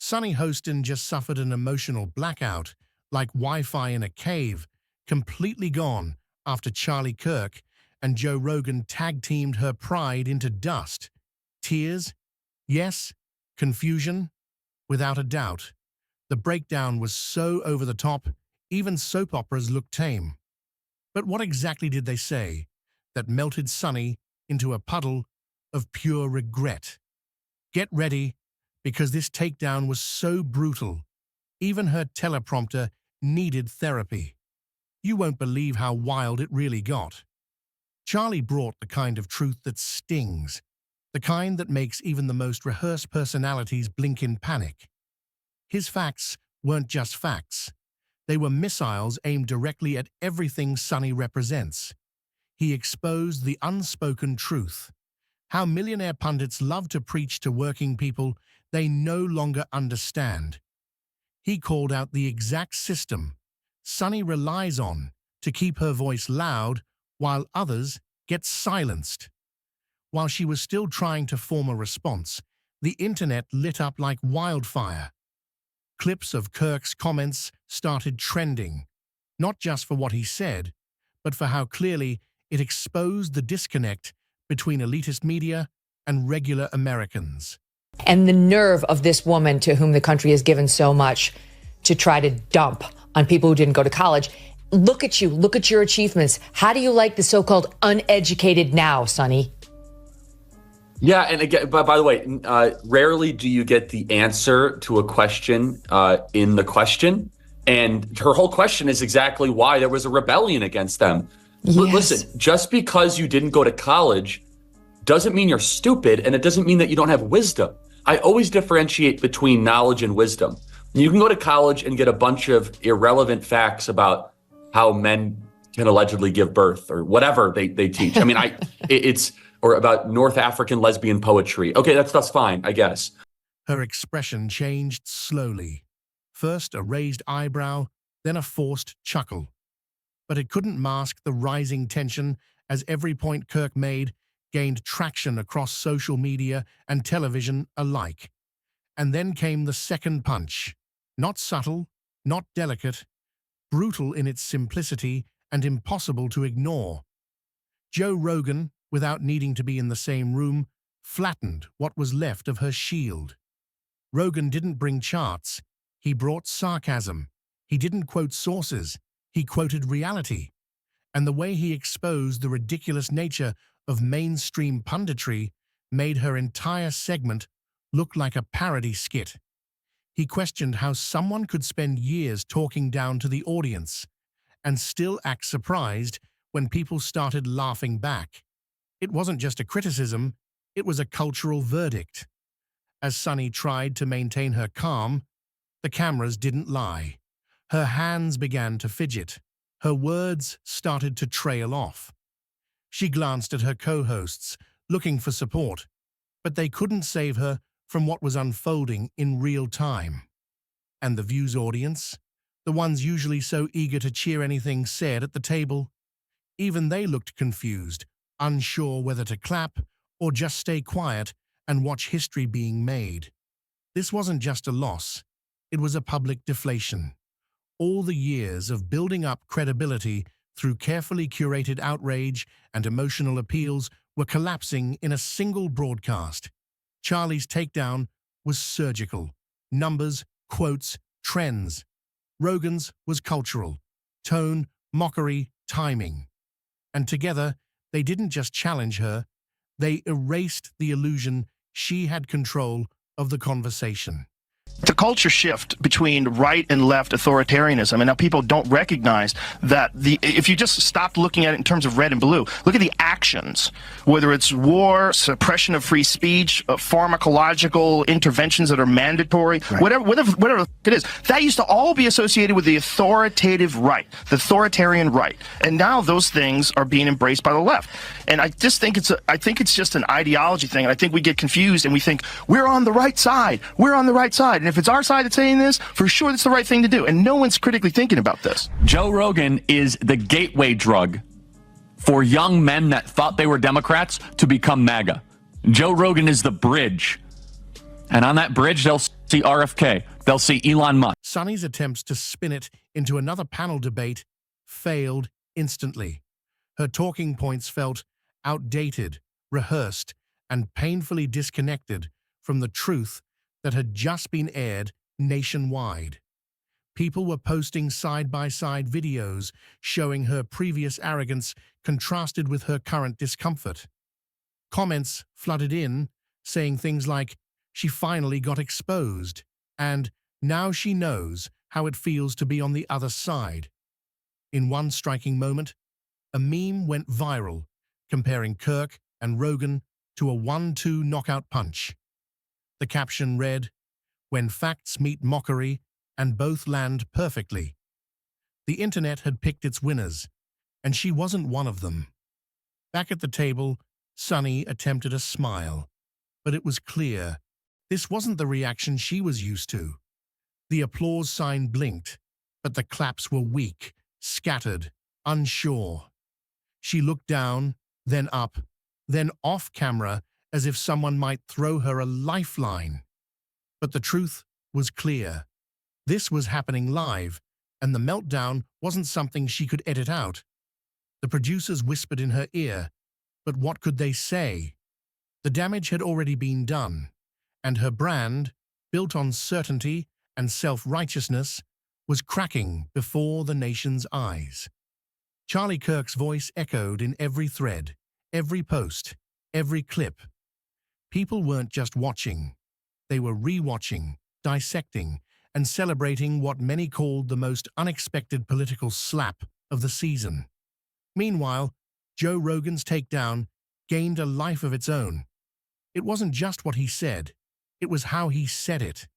Sonny Hostin just suffered an emotional blackout, like Wi-Fi in a cave, completely gone after Charlie Kirk and Joe Rogan tag-teamed her pride into dust. Tears? Yes. Confusion? Without a doubt. The breakdown was so over the top, even soap operas looked tame. But what exactly did they say that melted Sonny into a puddle of pure regret? Get ready, because this takedown was so brutal. Even her teleprompter needed therapy. You won't believe how wild it really got. Charlie brought the kind of truth that stings, the kind that makes even the most rehearsed personalities blink in panic. His facts weren't just facts. They were missiles aimed directly at everything Sonny represents. He exposed the unspoken truth, how millionaire pundits love to preach to working people they no longer understand. He called out the exact system Sonny relies on to keep her voice loud while others get silenced. While she was still trying to form a response, the internet lit up like wildfire. Clips of Kirk's comments started trending, not just for what he said, but for how clearly it exposed the disconnect between elitist media and regular Americans. And the nerve of this woman to whom the country has given so much to try to dump on people who didn't go to college. Look at you. Look at your achievements. How do you like the so-called uneducated now, Sonny? Yeah, and again, by the way, rarely do you get the answer to a question in the question. And her whole question is exactly why there was a rebellion against them. Yes. Listen, just because you didn't go to college doesn't mean you're stupid, and it doesn't mean that you don't have wisdom. I always differentiate between knowledge and wisdom. You can go to college and get a bunch of irrelevant facts about how men can allegedly give birth or whatever they teach. I mean, or about North African lesbian poetry. Okay, that's fine, I guess. Her expression changed slowly. First a raised eyebrow, then a forced chuckle. But it couldn't mask the rising tension as every point Kirk made gained traction across social media and television alike. And then came the second punch. Not subtle, not delicate, brutal in its simplicity and impossible to ignore. Joe Rogan, without needing to be in the same room, flattened what was left of her shield. Rogan didn't bring charts. He brought sarcasm. He didn't quote sources. He quoted reality. And the way he exposed the ridiculous nature of mainstream punditry made her entire segment look like a parody skit. He questioned how someone could spend years talking down to the audience and still act surprised when people started laughing back. It wasn't just a criticism, it was a cultural verdict. As Sonny tried to maintain her calm, the cameras didn't lie. Her hands began to fidget. Her words started to trail off. She glanced at her co-hosts, looking for support, but they couldn't save her from what was unfolding in real time. And the Views audience, the ones usually so eager to cheer anything said at the table, even they looked confused, unsure whether to clap or just stay quiet and watch history being made. This wasn't just a loss, it was a public deflation. All the years of building up credibility through carefully curated outrage and emotional appeals were collapsing in a single broadcast. Charlie's takedown was surgical. Numbers, quotes, trends. Rogan's was cultural. Tone, mockery, timing. And together, they didn't just challenge her, they erased the illusion she had control of the conversation. The culture shift between right and left authoritarianism, and now people don't recognize that if you just stop looking at it in terms of red and blue, look at the actions, whether it's war, suppression of free speech, pharmacological interventions that are mandatory, right. whatever it is, that used to all be associated with the authoritative right, the authoritarian right, and now those things are being embraced by the left. And I just think it's just an ideology thing, and I think we get confused and we think we're on the right side, and if it's our side that's saying this, for sure that's the right thing to do. And no one's critically thinking about this. Joe Rogan is the gateway drug for young men that thought they were Democrats to become MAGA. Joe Rogan is the bridge. And on that bridge, they'll see RFK. They'll see Elon Musk. Sunny's attempts to spin it into another panel debate failed instantly. Her talking points felt outdated, rehearsed, and painfully disconnected from the truth that had just been aired nationwide. People were posting side-by-side videos showing her previous arrogance contrasted with her current discomfort. Comments flooded in, saying things like, "She finally got exposed," and "Now she knows how it feels to be on the other side." In one striking moment, a meme went viral, comparing Kirk and Rogan to a 1-2 knockout punch. The caption read, "When facts meet mockery and both land perfectly." The internet had picked its winners, and she wasn't one of them. Back at the table, Sunny attempted a smile, but it was clear this wasn't the reaction she was used to. The applause sign blinked, but the claps were weak, scattered, unsure. She looked down, then up, then off camera, as if someone might throw her a lifeline. But the truth was clear. This was happening live, and the meltdown wasn't something she could edit out. The producers whispered in her ear, but what could they say? The damage had already been done, and her brand, built on certainty and self-righteousness, was cracking before the nation's eyes. Charlie Kirk's voice echoed in every thread, every post, every clip. People weren't just watching. They were re-watching, dissecting, and celebrating what many called the most unexpected political slap of the season. Meanwhile, Joe Rogan's takedown gained a life of its own. It wasn't just what he said, it was how he said it.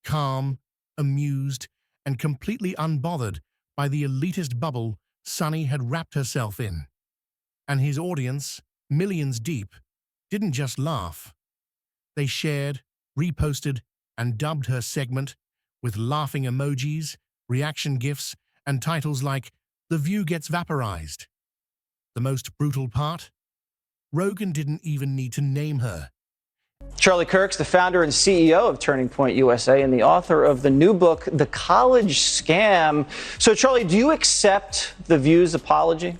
Calm, amused, and completely unbothered by the elitist bubble Sunny had wrapped herself in. And his audience, millions deep, didn't just laugh. They shared, reposted, and dubbed her segment with laughing emojis, reaction gifs, and titles like "The View Gets Vaporized." The most brutal part? Rogan didn't even need to name her. Charlie Kirk's the founder and CEO of Turning Point USA and the author of the new book, The College Scam. So, Charlie, do you accept The View's apology?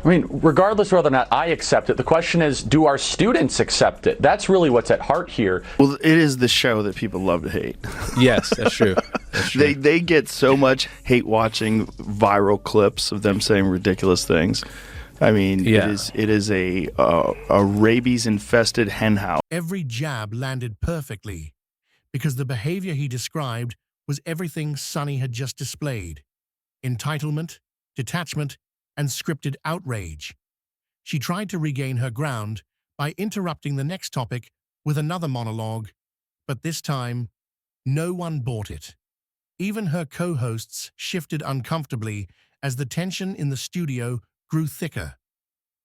I mean, regardless of whether or not I accept it, the question is, do our students accept it? That's really what's at heart here. Well, it is the show that people love to hate. Yes, that's true. That's true. They get so much hate watching viral clips of them saying ridiculous things. I mean, Yeah. it is a rabies-infested henhouse. Every jab landed perfectly, because the behavior he described was everything Sunny had just displayed: entitlement, detachment, and scripted outrage. She tried to regain her ground by interrupting the next topic with another monologue, but this time, no one bought it. Even her co-hosts shifted uncomfortably as the tension in the studio grew thicker.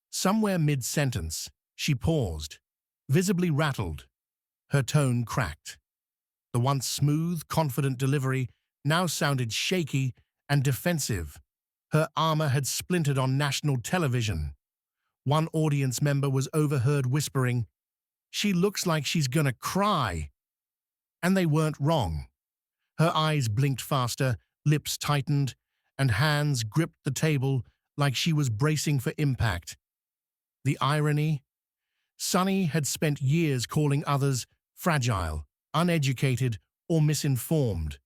Somewhere mid-sentence, she paused, visibly rattled. Her tone cracked. The once smooth, confident delivery now sounded shaky and defensive. Her armor had splintered on national television. One audience member was overheard whispering, "She looks like she's gonna cry." And they weren't wrong. Her eyes blinked faster, lips tightened, and hands gripped the table like she was bracing for impact. The irony? Sunny had spent years calling others fragile, uneducated, or misinformed.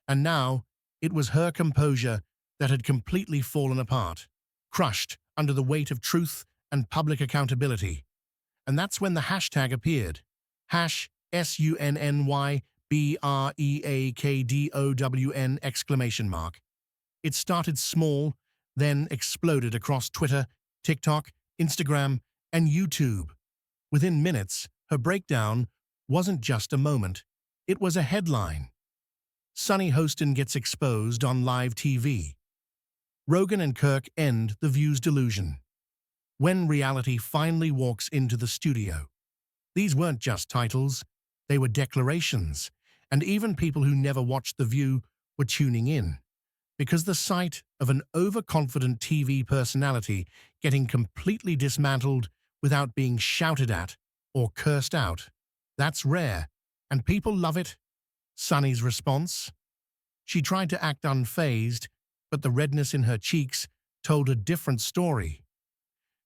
And now it was her composure that had completely fallen apart, crushed under the weight of truth and public accountability. And that's when the hashtag appeared. #SUNNYBREAKDOWN! It started small, then exploded across Twitter, TikTok, Instagram, and YouTube. Within minutes, her breakdown wasn't just a moment. It was a headline. Sunny Hostin gets exposed on live TV. Rogan and Kirk end The View's delusion. When reality finally walks into the studio. These weren't just titles, they were declarations, and even people who never watched The View were tuning in. Because the sight of an overconfident TV personality getting completely dismantled without being shouted at or cursed out, that's rare, And people love it. Sunny's response? She tried to act unfazed, but the redness in her cheeks told a different story.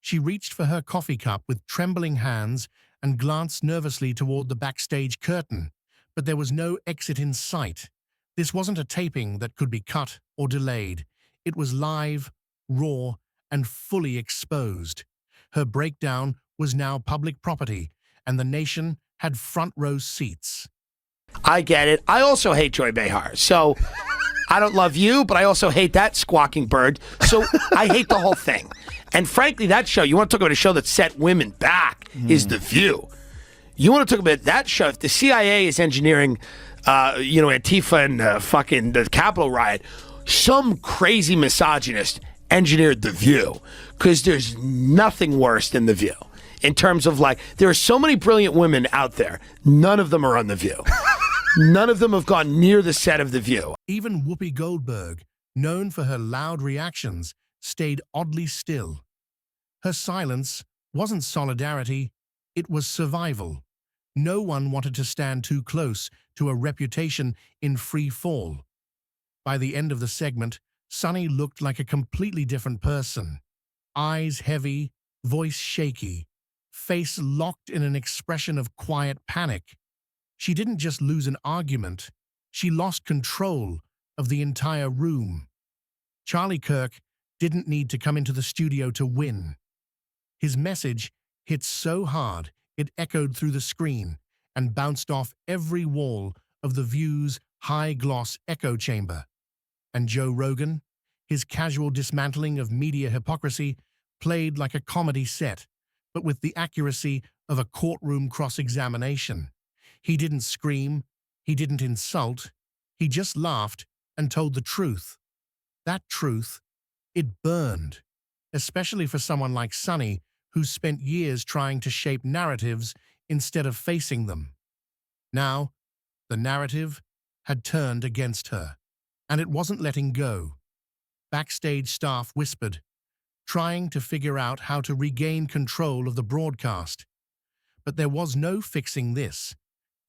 She reached for her coffee cup with trembling hands and glanced nervously toward the backstage curtain, but there was no exit in sight. This wasn't a taping that could be cut or delayed. It was live, raw, and fully exposed. Her breakdown was now public property, and the nation had front-row seats. I get it. I also hate Joy Behar. So I don't love you, but I also hate that squawking bird. So I hate the whole thing. And frankly, that show, you want to talk about a show that set women back, is The View. You want to talk about that show. If the CIA is engineering, Antifa and fucking the Capitol riot, some crazy misogynist engineered The View, because there's nothing worse than The View. In terms of, like, there are so many brilliant women out there. None of them are on The View. None of them have gone near the set of The View. Even WhoopiGoldberg, known for her loud reactions, stayed oddly still. Her silence wasn't solidarity, it was survival. No one wanted to stand too close to a reputation in free fall. By the end of the segment, Sunny looked like a completely different person. Eyes heavy, voice shaky, face locked in an expression of quiet panic. She didn't just lose an argument, she lost control of the entire room. Charlie Kirk didn't need to come into the studio to win. His message hit so hard it echoed through the screen and bounced off every wall of The View's high-gloss echo chamber. And Joe Rogan, his casual dismantling of media hypocrisy, played like a comedy set, but with the accuracy of a courtroom cross-examination. He didn't scream, he didn't insult, he just laughed and told the truth. That truth, it burned, especially for someone like Sunny, who spent years trying to shape narratives instead of facing them. Now, the narrative had turned against her, and it wasn't letting go. Backstage staff whispered, trying to figure out how to regain control of the broadcast. But there was no fixing this.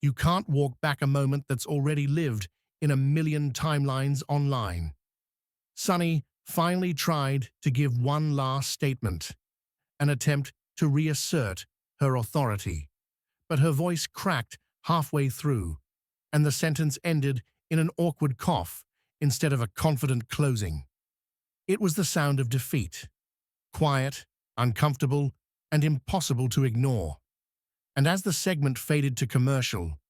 You can't walk back a moment that's already lived in a million timelines online. Sunny finally tried to give one last statement, an attempt to reassert her authority. But her voice cracked halfway through, and the sentence ended in an awkward cough instead of a confident closing. It was the sound of defeat, quiet, uncomfortable, and impossible to ignore. And as the segment faded to commercial,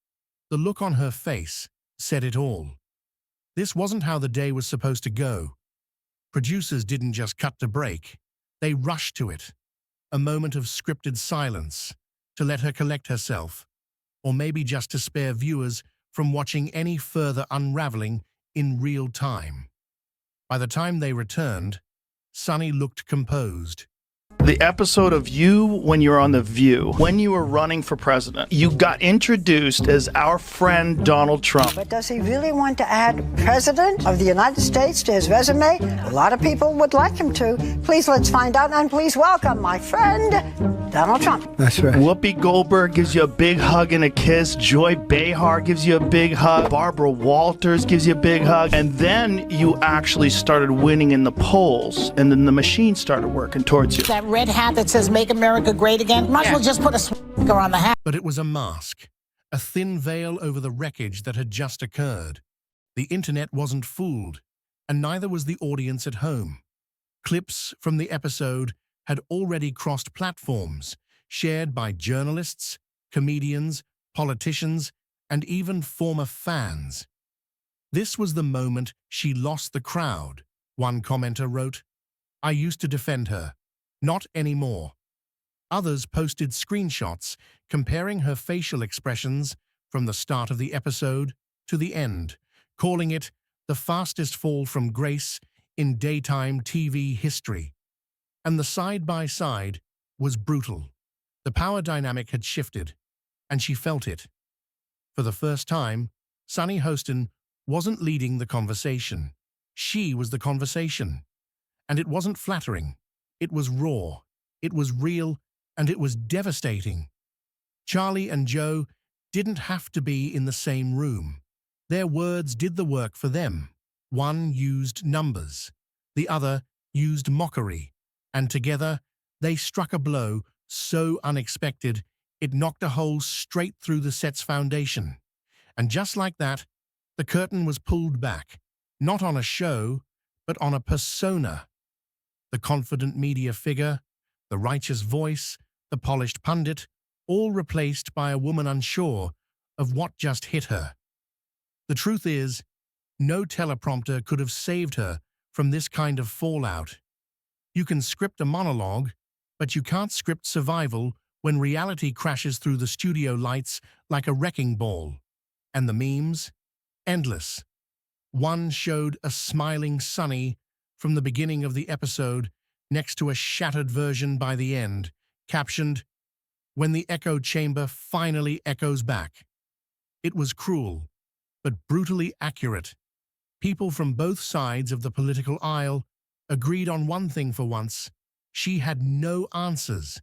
the look on her face said it all. This wasn't how the day was supposed to go. Producers didn't just cut to break, they rushed to it. A moment of scripted silence to let her collect herself, or maybe just to spare viewers from watching any further unraveling in real time. By the time they returned, Sunny looked composed. The episode of you when you were on The View, when you were running for president, you got introduced as our friend Donald Trump. But does he really want to add President of the United States to his resume? A lot of people would like him to. Please let's find out, and please welcome my friend, Donald Trump. That's right. Whoopi Goldberg gives you a big hug and a kiss. Joy Behar gives you a big hug. Barbara Walters gives you a big hug. And then you actually started winning in the polls, and then the machine started working towards you. That red hat that says "Make America Great Again." Might as well just put a swastika on the hat. But it was a mask, a thin veil over the wreckage that had just occurred. The internet wasn't fooled, and neither was the audience at home. Clips from the episode had already crossed platforms, shared by journalists, comedians, politicians, and even former fans. This was the moment she lost the crowd, one commenter wrote. I used to defend her. Not anymore. Others posted screenshots comparing her facial expressions from the start of the episode to the end, calling it the fastest fall from grace in daytime TV history. And the side-by-side was brutal. The power dynamic had shifted, and she felt it. For the first time, Sunny Hostin wasn't leading the conversation. She was the conversation. And it wasn't flattering. It was raw, it was real, and it was devastating. Charlie and Joe didn't have to be in the same room. Their words did the work for them. One used numbers, the other used mockery, and together they struck a blow so unexpected it knocked a hole straight through the set's foundation. And just like that, the curtain was pulled back, not on a show, but on a persona. The confident media figure, the righteous voice, the polished pundit, all replaced by a woman unsure of what just hit her. The truth is, no teleprompter could have saved her from this kind of fallout. You can script a monologue, but you can't script survival when reality crashes through the studio lights like a wrecking ball. And the memes? Endless. One showed a smiling Sonny from the beginning of the episode next to a shattered version by the end, captioned, "When the echo chamber finally echoes back." It was cruel, but brutally accurate. People from both sides of the political aisle agreed on one thing for once: she had no answers,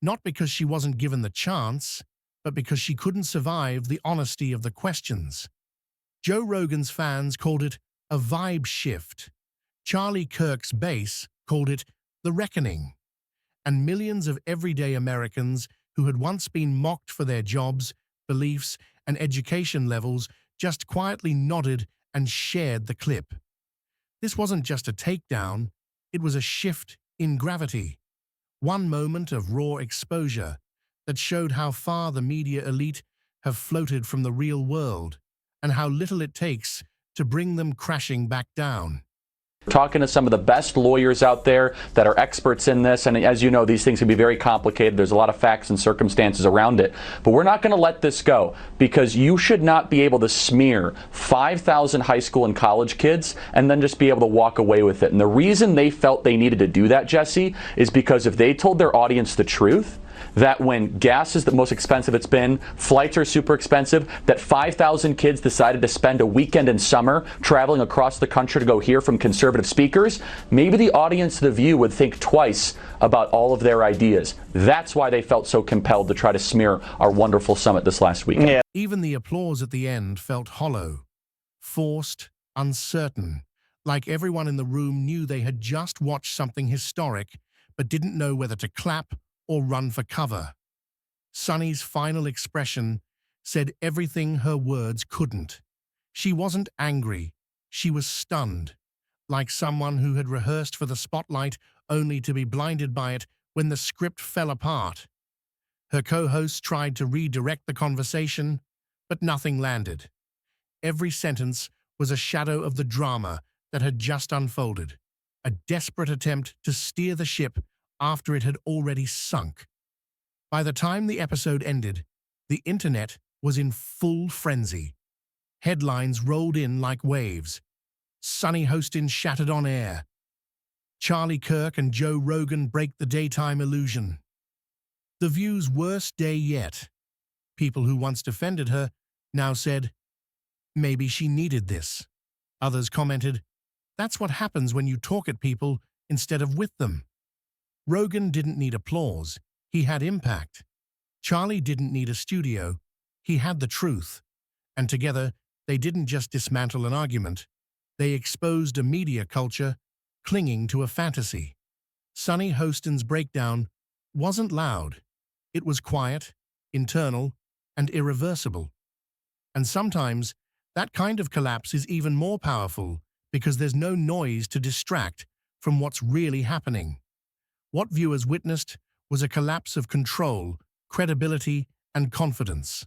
not because she wasn't given the chance, but because she couldn't survive the honesty of the questions. Joe Rogan's fans called it a vibe shift. Charlie Kirk's base called it the reckoning. And millions of everyday Americans who had once been mocked for their jobs, beliefs, and education levels just quietly nodded and shared the clip. This wasn't just a takedown, it was a shift in gravity. One moment of raw exposure that showed how far the media elite have floated from the real world and how little it takes to bring them crashing back down. Talking to some of the best lawyers out there that are experts in this, and as you know, these things can be very complicated. There's a lot of facts and circumstances around it, but we're not going to let this go, because you should not be able to smear 5,000 high school and college kids and then just be able to walk away with it. And the reason they felt they needed to do that, Jesse, is because if they told their audience the truth, that when gas is the most expensive it's been, flights are super expensive, that 5,000 kids decided to spend a weekend in summer traveling across the country to go hear from conservative speakers, maybe the audience, The View, would think twice about all of their ideas. That's why they felt so compelled to try to smear our wonderful summit this last weekend. Yeah. Even the applause at the end felt hollow, forced, uncertain, like everyone in the room knew they had just watched something historic but didn't know whether to clap or run for cover. Sonny's final expression said everything her words couldn't. She wasn't angry, she was stunned, like someone who had rehearsed for the spotlight only to be blinded by it when the script fell apart. Her co-host tried to redirect the conversation, but nothing landed. Every sentence was a shadow of the drama that had just unfolded, a desperate attempt to steer the ship after it had already sunk. By the time the episode ended, the internet was in full frenzy. Headlines rolled in like waves. Sonny Hostin shattered on air. Charlie Kirk and Joe Rogan break the daytime illusion. The View's worst day yet. People who once defended her now said, maybe she needed this. Others commented, that's what happens when you talk at people instead of with them. Rogan didn't need applause, he had impact. Charlie didn't need a studio, he had the truth. And together, they didn't just dismantle an argument, they exposed a media culture clinging to a fantasy. Sonny Hostin's breakdown wasn't loud. It was quiet, internal, and irreversible. And sometimes, that kind of collapse is even more powerful because there's no noise to distract from what's really happening. What viewers witnessed was a collapse of control, credibility, and confidence,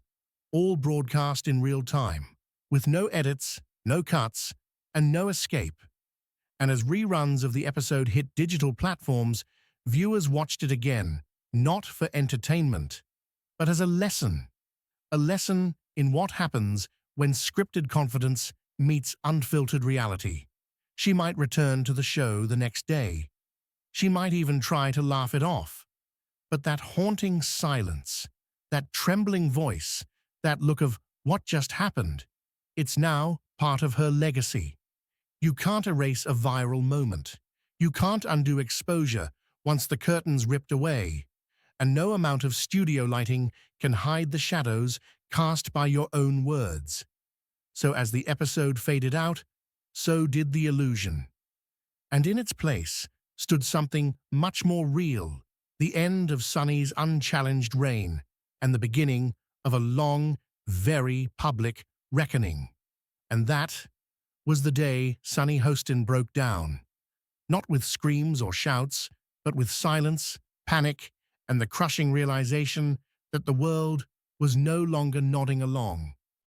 all broadcast in real time, with no edits, no cuts, and no escape. And as reruns of the episode hit digital platforms, viewers watched it again, not for entertainment, but as a lesson in what happens when scripted confidence meets unfiltered reality. She might return to the show the next day. She might even try to laugh it off. But that haunting silence, that trembling voice, that look of what just happened, it's now part of her legacy. You can't erase a viral moment. You can't undo exposure once the curtain's ripped away. And no amount of studio lighting can hide the shadows cast by your own words. So as the episode faded out, so did the illusion. And in its place stood something much more real, the end of Sonny's unchallenged reign and the beginning of a long, very public reckoning. And that was the day Sonny Hostin broke down, not with screams or shouts, but with silence, panic, and the crushing realization that the world was no longer nodding along.